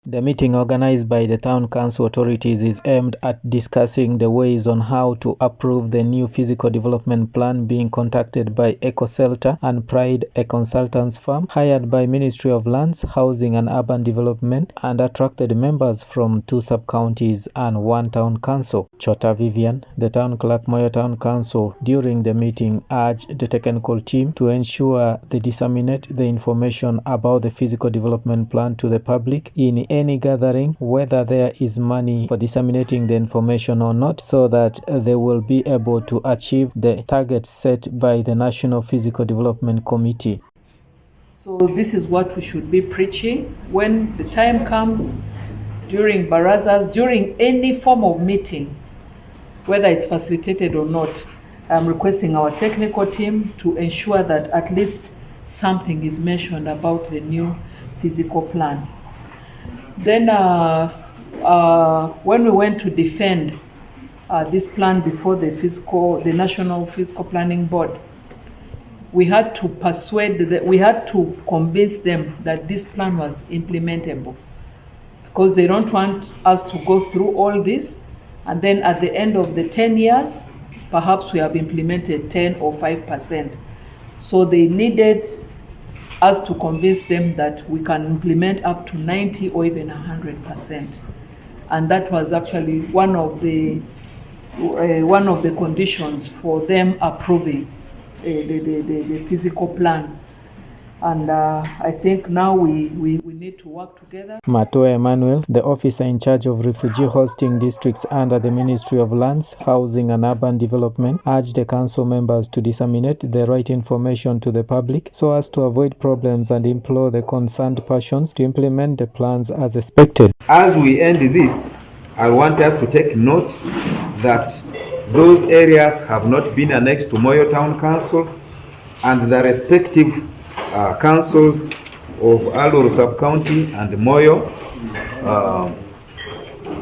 The meeting organized by the town council authorities is aimed at discussing the ways on how to approve the new physical development plan being contacted by EcoSelta and Pride, a consultants firm hired by Ministry of Lands, Housing and Urban Development, and attracted members from 2 sub-counties and 1 town council. Chota Vivian, the town clerk, Moyo Town Council, during the meeting urged the technical team to ensure they disseminate the information about the physical development plan to the public in any gathering, whether there is money for disseminating the information or not, so that they will be able to achieve the targets set by the National Physical Development Committee. So this is what we should be preaching when the time comes, during barazas, during any form of meeting, whether it's facilitated or not. I'm requesting our technical team to ensure that at least something is mentioned about the new physical plan. Then when we went to defend this plan before the National Physical Planning Board, we had to convince them that this plan was implementable, because they don't want us to go through all this and then at the end of the 10 years, perhaps we have implemented 10 or 5%. So they needed us to convince them that we can implement up to 90 or even 100%. And that was actually one of the conditions for them approving the physical plan. And I think now we need to work together. Matoa Emmanuel, the officer in charge of refugee hosting districts under the Ministry of Lands, Housing and Urban Development, urged the council members to disseminate the right information to the public so as to avoid problems and implore the concerned persons to implement the plans as expected. As we end this, I want us to take note that those areas have not been annexed to Moyo Town Council, and the respective councils of Aluru Sub-County and Moyo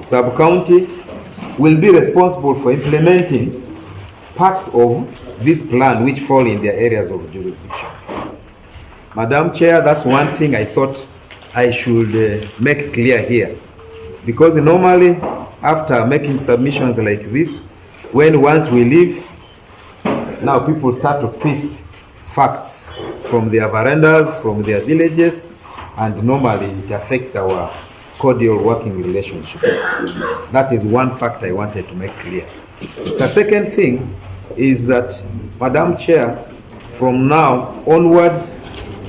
Sub-County will be responsible for implementing parts of this plan which fall in their areas of jurisdiction. Madam Chair, that's one thing I thought I should make clear here, because normally after making submissions like this, once we leave, now people start to twist facts from their verandas, from their villages, and normally it affects our cordial working relationship. That is one fact I wanted to make clear. The second thing is that, Madam Chair, from now onwards,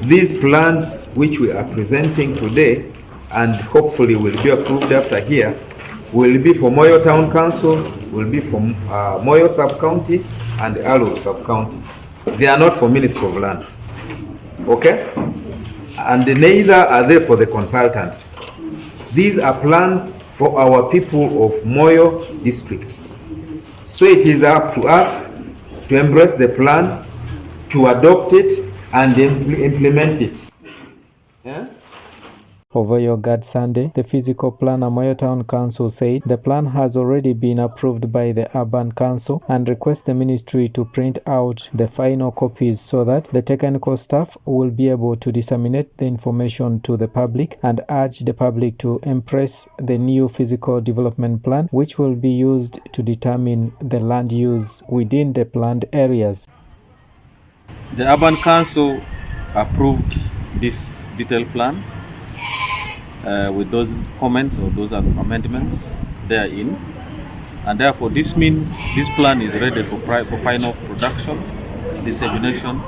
these plans which we are presenting today and hopefully will be approved after here will be for Moyo Town Council, will be for Moyo Sub-County and Aluru Sub-County. They are not for Ministry of Lands, okay? And neither are they for the consultants. These are plans for our people of Moyo district. So it is up to us to embrace the plan, to adopt it and implement it. Yeah? Over your God Sunday, the physical planner Moyo Town Council said the plan has already been approved by the Urban Council and requests the ministry to print out the final copies so that the technical staff will be able to disseminate the information to the public, and urge the public to embrace the new physical development plan, which will be used to determine the land use within the planned areas. The Urban Council approved this detailed plan with those comments or those amendments therein, and therefore this means this plan is ready for final production, dissemination,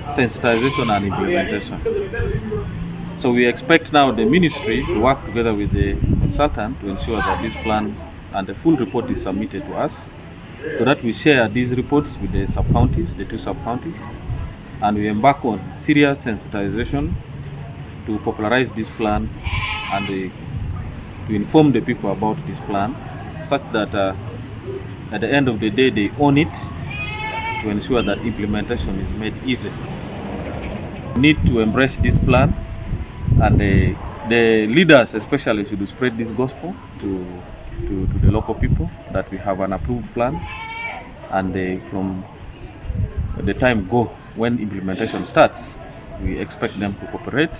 sensitization and implementation. So we expect now the ministry to work together with the consultant to ensure that these plans and the full report is submitted to us, so that we share these reports with the sub-counties, the 2 sub-counties, and we embark on serious sensitization to popularize this plan and to inform the people about this plan, such that at the end of the day they own it, to ensure that implementation is made easy. We need to embrace this plan, and the leaders especially should spread this gospel to the local people that we have an approved plan, and from the time when implementation starts, we expect them to cooperate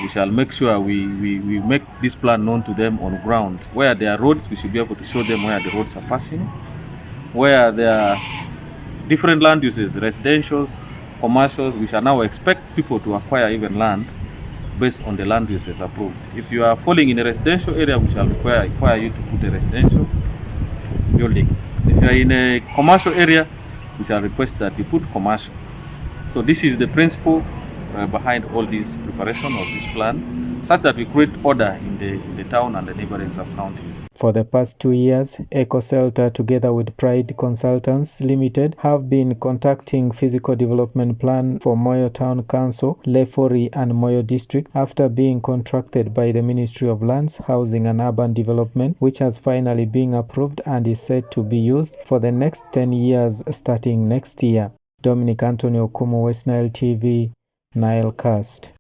we shall make sure we make this plan known to them on ground. Where there are roads, we should be able to show them where the roads are passing. Where there are different land uses, residentials, commercials, we shall now expect people to acquire even land based on the land uses approved. If you are falling in a residential area, we shall require you to put a residential building. If you are in a commercial area, we shall request that you put commercial. So this is the principle behind all this preparation of this plan, such that we create order in the town and the neighboring sub-counties. For the past 2 years, EcoSelta, together with Pride Consultants Limited, have been contacting physical development plan for Moyo Town Council, Lefori and Moyo District after being contracted by the Ministry of Lands, Housing and Urban Development, which has finally been approved and is set to be used for the next 10 years starting next year. Dominic Anthony Okumu, West Nile TV, Nilecast.